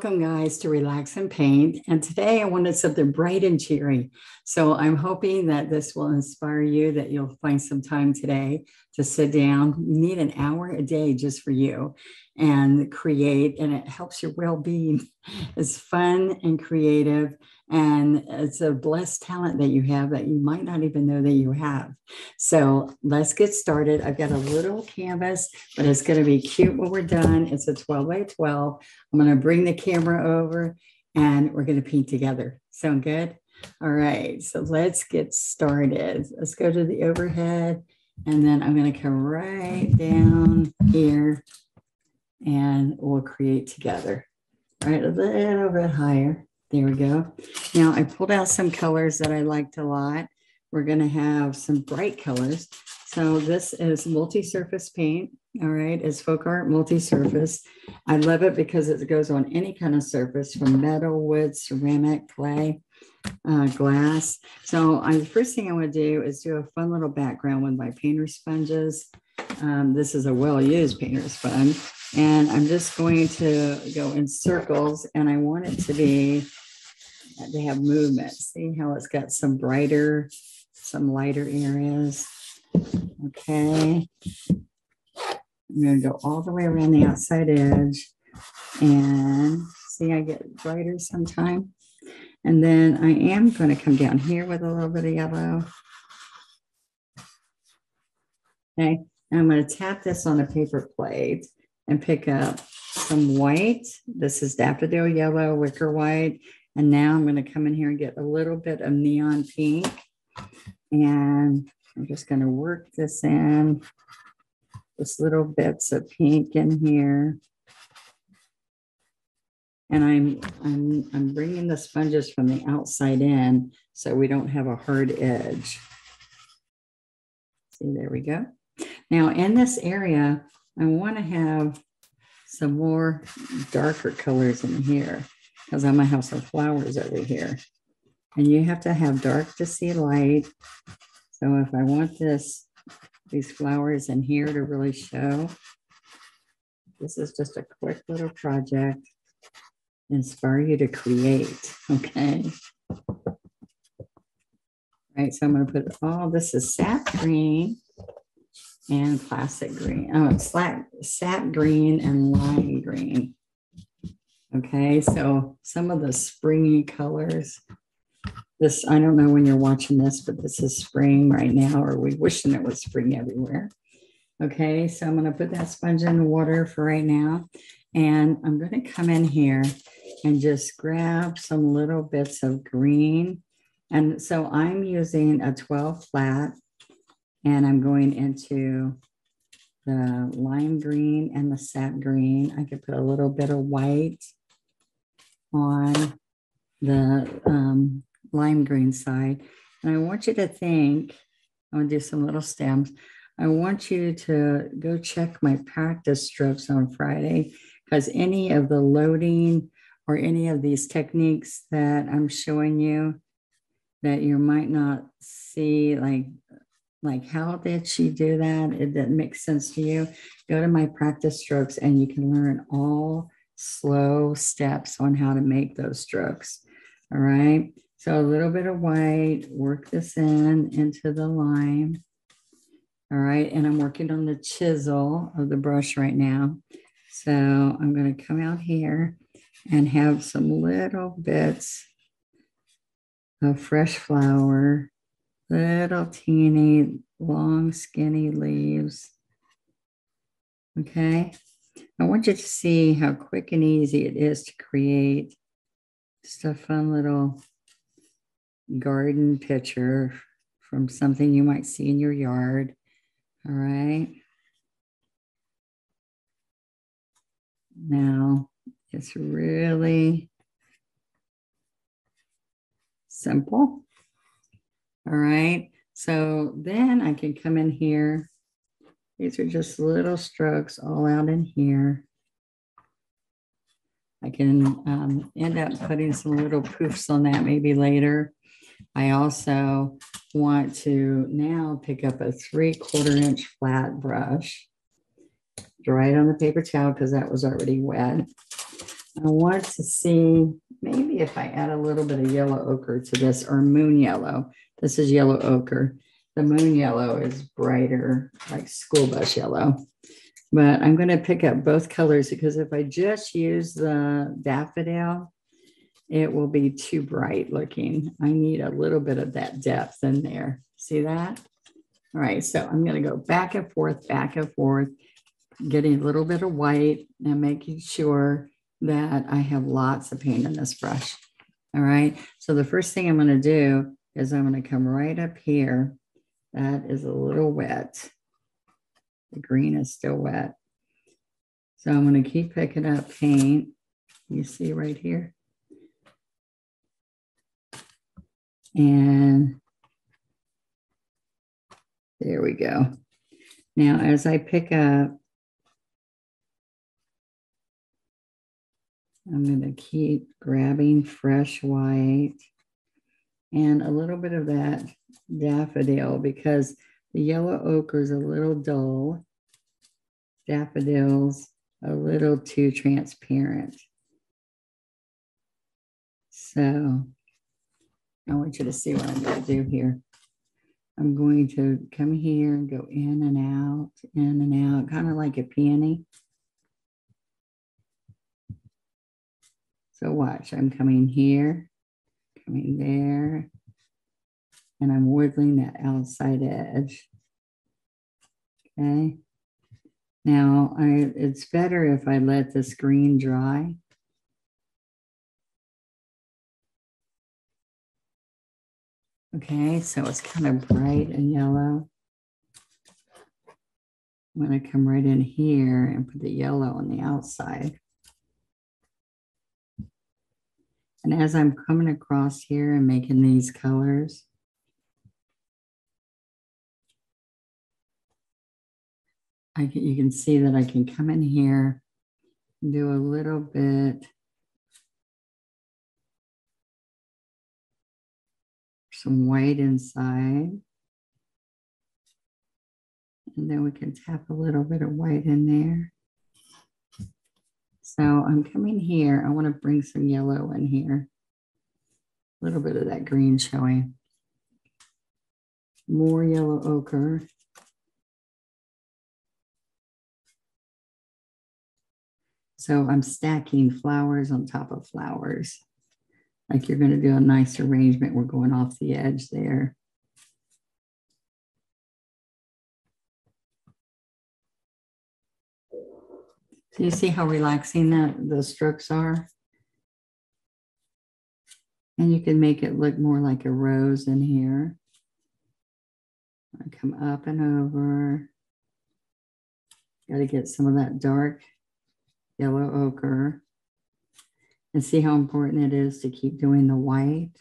Welcome, guys, to Relax and Paint. And today I wanted something bright and cheery. So I'm hoping that this will inspire you, that you'll find some time today to sit down. You need an hour a day just for you and create, and it helps your well-being. It's fun and creative, and it's a blessed talent that you have that you might not even know that you have. So let's get started. I've got a little canvas, but it's going to be cute when we're done. It's a 12 by 12. I'm going to bring the camera over and we're going to paint together. Sound good? All right, so let's get started. Let's go to the overhead, and then I'm going to come right down here and we'll create together. All right, a little bit higher. There we go. Now I pulled out some colors that I liked a lot. We're going to have some bright colors. So this is multi-surface paint. All right, it's folk art multi-surface. I love it because it goes on any kind of surface, from metal, wood, ceramic, clay, glass. So the first thing I want to do is do a fun little background with my painter sponges. This is a well-used painter sponge. And I'm just going to go in circles, and I want it to be, they have movement. See how it's got some brighter, some lighter areas. Okay. I'm going to go all the way around the outside edge, and see, I get brighter sometime. And then I am going to come down here with a little bit of yellow. Okay. And I'm going to tap this on a paper plate and pick up some white. This is Daffodil yellow, wicker white. And now I'm going to come in here and get a little bit of neon pink. And I'm just going to work this in. Just little bits of pink in here. And I'm bringing the sponges from the outside in so we don't have a hard edge. See, there we go. Now in this area, I want to have some more darker colors in here, because I'm going to have some flowers over here. And you have to have dark to see light. So if I want these flowers in here to really show, this is just a quick little project. Inspire you to create, okay? All right, so I'm going to put this is sap green and classic green. Oh, it's sap green and lime green. Okay, so some of the springy colors. This, I don't know when you're watching this, but this is spring right now, or we wishing it was spring everywhere. Okay, so I'm going to put that sponge in the water for right now. And I'm going to come in here and just grab some little bits of green. And so I'm using a 12 flat, and I'm going into the lime green and the sap green. I could put a little bit of white on the lime green side. And I want you to think, I'm going to do some little stems. I want you to go check my practice strokes on Friday, because any of the loading or any of these techniques that I'm showing you that you might not see, like how did she do that? It didn't make sense to you. Go to my practice strokes and you can learn all slow steps on how to make those strokes. All right. So a little bit of white, work this into the lime. All right. And I'm working on the chisel of the brush right now. So I'm going to come out here and have some little bits of fresh flower, little teeny, long, skinny leaves. Okay. I want you to see how quick and easy it is to create just a fun little garden picture from something you might see in your yard. All right. Now, it's really simple. All right. So then I can come in here. These are just little strokes all out in here. I can end up putting some little poofs on that maybe later. I also want to now pick up a 3/4 inch flat brush, dry it on the paper towel because that was already wet. I want to see maybe if I add a little bit of yellow ochre to this, or moon yellow. This is yellow ochre. The moon yellow is brighter, like school bus yellow. But I'm going to pick up both colors because if I just use the daffodil, it will be too bright looking. I need a little bit of that depth in there. See that? All right, so I'm going to go back and forth, getting a little bit of white and making sure that I have lots of paint in this brush. All right, so the first thing I'm going to do is I'm going to come right up here. That is a little wet. The green is still wet. So I'm going to keep picking up paint. You see right here. And there we go. Now, as I pick up, I'm going to keep grabbing fresh white and a little bit of that daffodil because the yellow ochre is a little dull. Daffodil's a little too transparent. So I want you to see what I'm going to do here. I'm going to come here and go in and out, kind of like a peony. So watch, I'm coming here, coming there, and I'm wiggling that outside edge. Okay. Now, it's better if I let this green dry. Okay, so it's kind of bright and yellow. I'm going to come right in here and put the yellow on the outside. And as I'm coming across here and making these colors, you can see that I can come in here and do a little bit some white inside. And then we can tap a little bit of white in there. So I'm coming here. I want to bring some yellow in here. A little bit of that green showing. More yellow ochre. So I'm stacking flowers on top of flowers. Like you're going to do a nice arrangement. We're going off the edge there. So you see how relaxing those strokes are? And you can make it look more like a rose in here. I come up and over. Got to get some of that dark yellow ochre. And see how important it is to keep doing the white.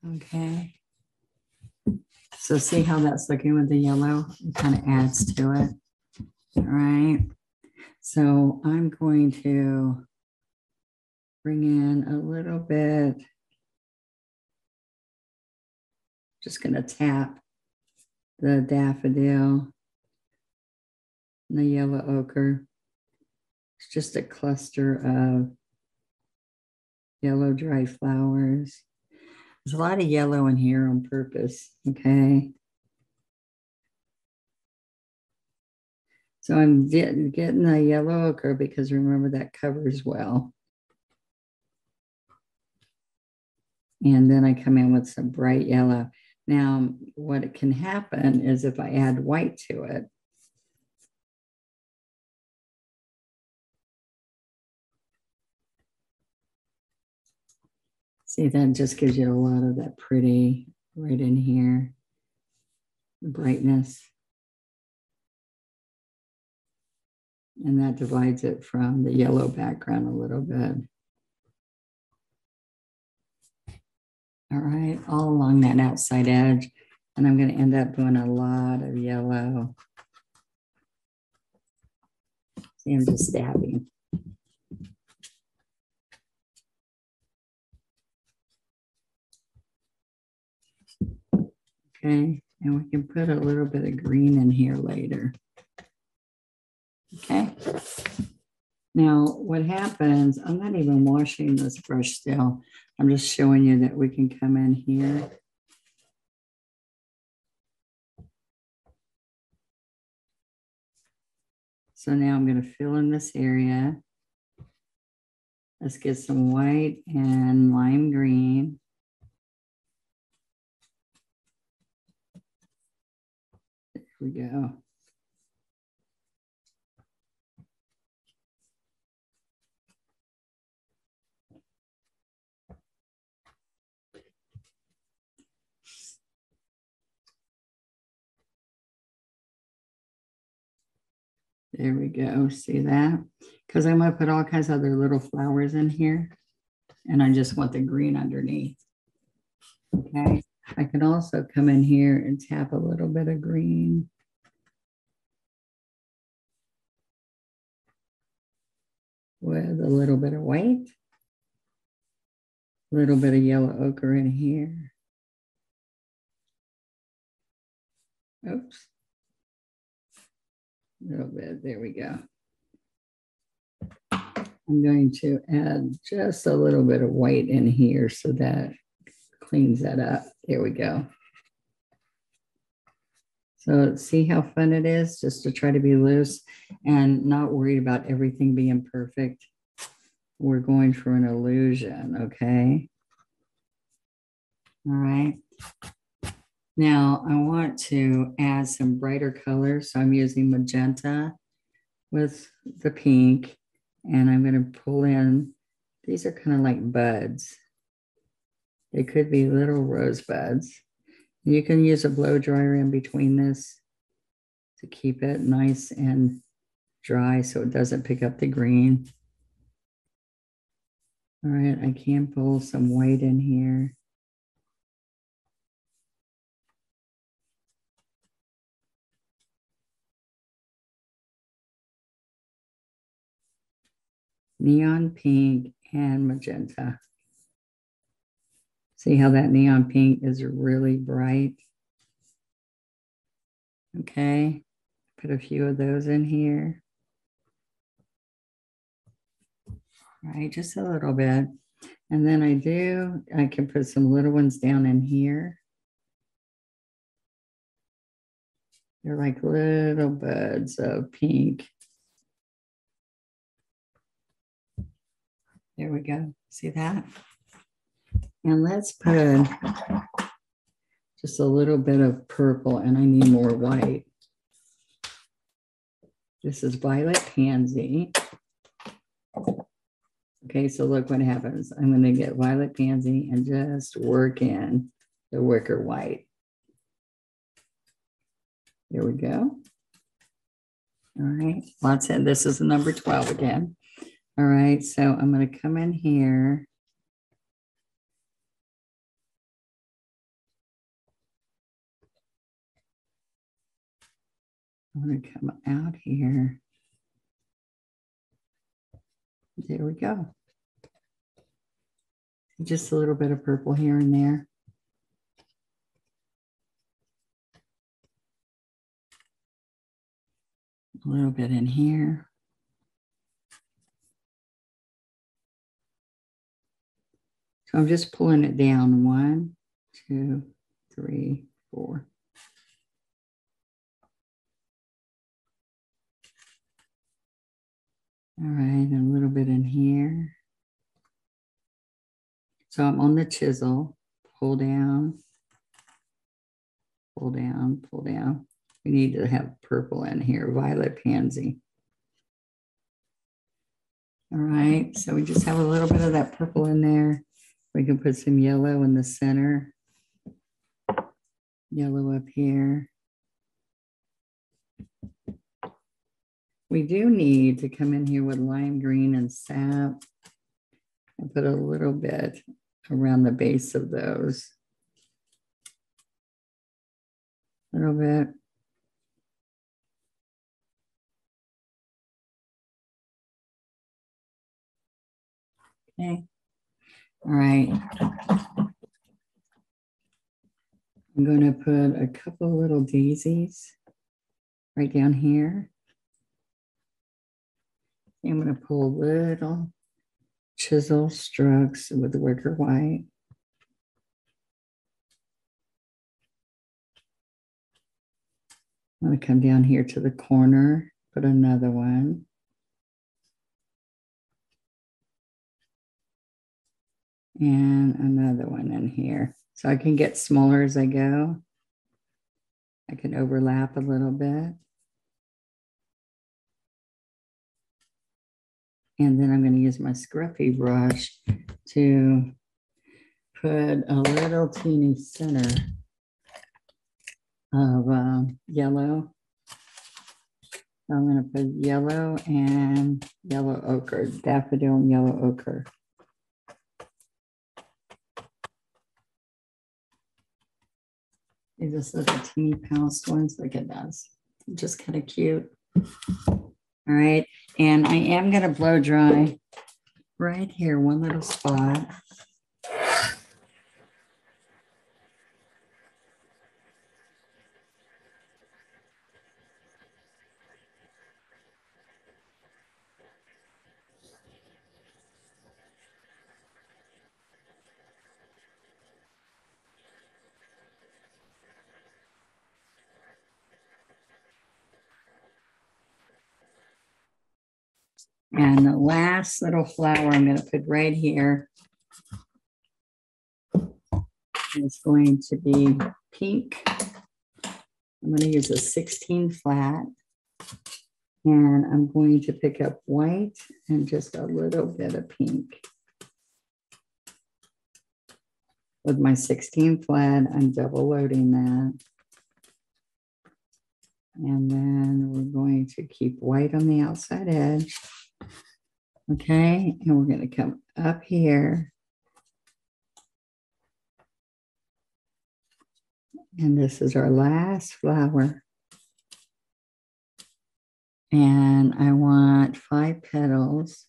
Okay. So see how that's looking with the yellow? It kind of adds to it. All right. So I'm going to bring in a little bit. Just going to tap the daffodil and the yellow ochre. It's just a cluster of yellow dry flowers. There's a lot of yellow in here on purpose, okay? So I'm getting the yellow ochre because remember that covers well. And then I come in with some bright yellow. Now, what can happen is if I add white to it, see, that just gives you a lot of that pretty right in here, the brightness. And that divides it from the yellow background a little bit. All right, all along that outside edge. And I'm going to end up doing a lot of yellow. See, I'm just dabbing. Okay, and we can put a little bit of green in here later. Okay. Now, what happens, I'm not even washing this brush still. I'm just showing you that we can come in here. So now I'm going to fill in this area. Let's get some white and lime green. There we go. There we go. See that? Because I'm going to put all kinds of other little flowers in here. And I just want the green underneath. Okay. I can also come in here and tap a little bit of green. With a little bit of white. A little bit of yellow ochre in here. Oops. A little bit. There we go. I'm going to add just a little bit of white in here so that cleans that up. There we go. So see how fun it is just to try to be loose and not worried about everything being perfect. We're going for an illusion, okay? All right. Now I want to add some brighter colors. So I'm using magenta with the pink, and I'm going to pull in, these are kind of like buds. They could be little rose buds. You can use a blow dryer in between this to keep it nice and dry so it doesn't pick up the green. All right, I can pull some white in here. Neon pink and magenta. See how that neon pink is really bright? Okay, put a few of those in here. All right, just a little bit. And then I can put some little ones down in here. They're like little buds of pink. There we go. See that? And let's put just a little bit of purple, and I need more white. This is violet pansy. Okay, so look what happens. I'm going to get violet pansy and just work in the wicker white. There we go. All right, lots of, this is the number 12 again. All right, so I'm going to come in here. I'm going to come out here. There we go. Just a little bit of purple here and there. A little bit in here. So I'm just pulling it down. 1, 2, 3, 4. All right, a little bit in here. So I'm on the chisel, pull down, pull down, pull down. We need to have purple in here, violet pansy. All right, so we just have a little bit of that purple in there. We can put some yellow in the center. Yellow up here. We do need to come in here with lime green and sap and put a little bit around the base of those. A little bit. Okay. All right. I'm going to put a couple little daisies right down here. I'm going to pull little chisel strokes with the wicker white. I'm going to come down here to the corner, put another one. And another one in here. So I can get smaller as I go. I can overlap a little bit. And then I'm going to use my scruffy brush to put a little teeny center of yellow. So I'm going to put yellow and yellow ochre, daffodil and yellow ochre. These are just little teeny pounced ones. Look at those. Just kind of cute. All right. And I am going to blow dry right here, one little spot. And the last little flower I'm going to put right here is going to be pink. I'm going to use a 16 flat. And I'm going to pick up white and just a little bit of pink. With my 16 flat, I'm double loading that. And then we're going to keep white on the outside edge. Okay, and we're going to come up here. And this is our last flower. And I want 5 petals.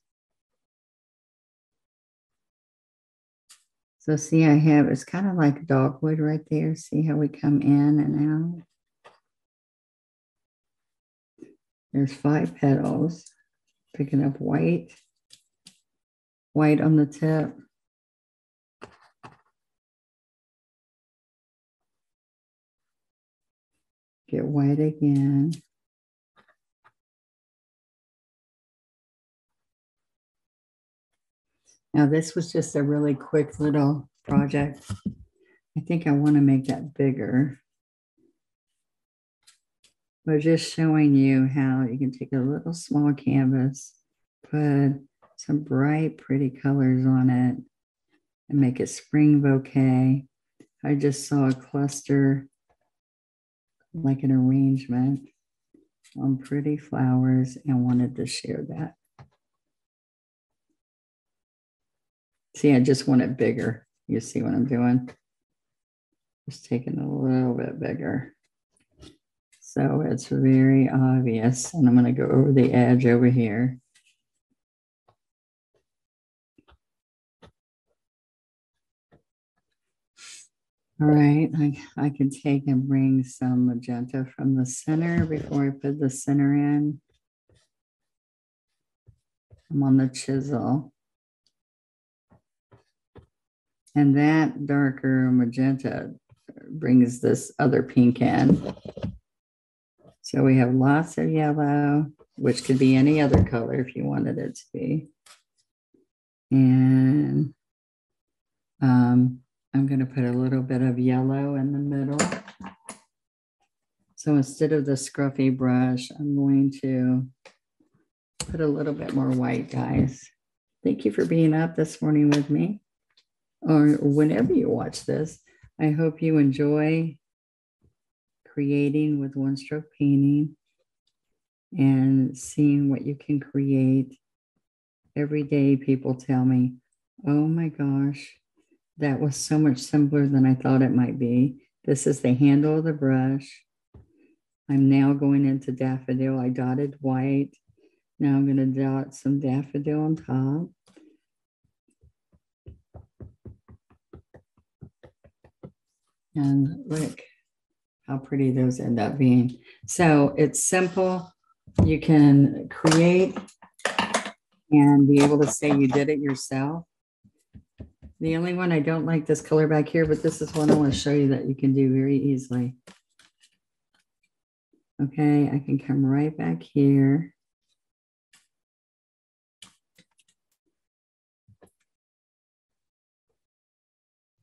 So see, I have, it's kind of like dogwood right there. See how we come in and out? There's 5 petals. Picking up white on the tip. Get white again. Now this was just a really quick little project. I think I want to make that bigger. But just showing you how you can take a little small canvas, put some bright, pretty colors on it, and make a spring bouquet. I just saw a cluster, like an arrangement on pretty flowers, and wanted to share that. See, I just want it bigger. You see what I'm doing? Just taking a little bit bigger. So it's very obvious. And I'm going to go over the edge over here. All right, I can take and bring some magenta from the center before I put the center in. I'm on the chisel. And that darker magenta brings this other pink in. So we have lots of yellow, which could be any other color if you wanted it to be. And I'm going to put a little bit of yellow in the middle. So instead of the scruffy brush, I'm going to put a little bit more white, guys. Thank you for being up this morning with me, or whenever you watch this. I hope you enjoy creating with one stroke painting and seeing what you can create. Every day people tell me, oh my gosh, that was so much simpler than I thought it might be. This is the handle of the brush. I'm now going into daffodil. I dotted white. Now I'm going to dot some daffodil on top. And look how pretty those end up being. So it's simple. You can create and be able to say you did it yourself. The only one I don't like this color back here, but this is one I want to show you that you can do very easily. Okay, I can come right back here.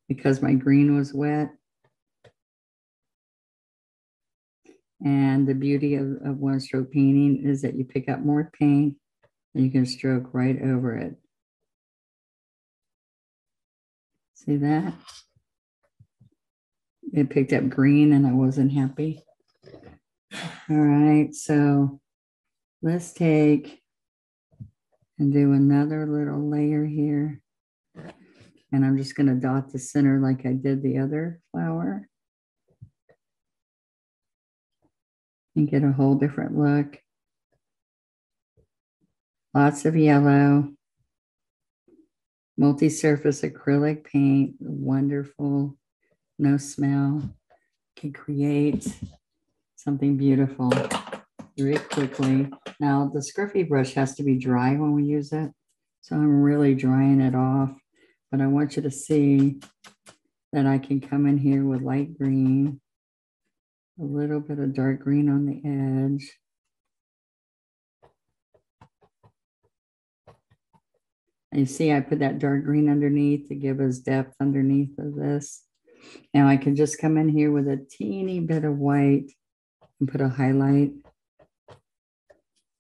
Because my green was wet. And the beauty of one stroke painting is that you pick up more paint and you can stroke right over it. See that? It picked up green and I wasn't happy. All right, so let's take and do another little layer here. And I'm just going to dot the center like I did the other flower. And get a whole different look. Lots of yellow. Multi-surface acrylic paint. Wonderful. No smell. Can create something beautiful very quickly. Now, the scruffy brush has to be dry when we use it. So I'm really drying it off. But I want you to see that I can come in here with light green. A little bit of dark green on the edge. And you see I put that dark green underneath to give us depth underneath of this. Now I can just come in here with a teeny bit of white and put a highlight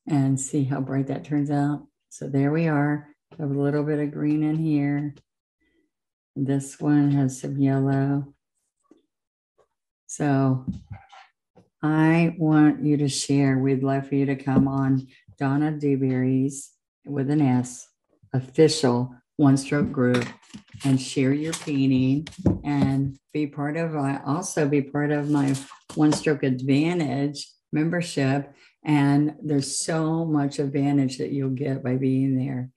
and see how bright that turns out. So there we are. Have a little bit of green in here. This one has some yellow. So I want you to share. We'd love for you to come on Donna Dewberry's, with an S, official one-stroke group and share your painting and be part of, also be part of my One Stroke Advantage membership. And there's so much advantage that you'll get by being there,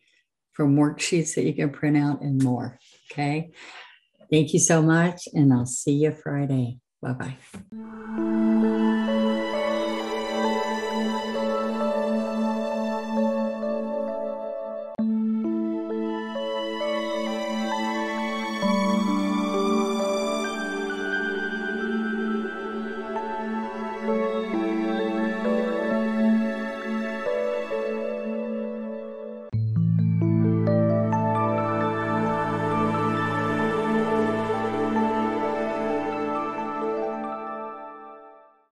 from worksheets that you can print out and more. Okay. Thank you so much. And I'll see you Friday. Bye-bye.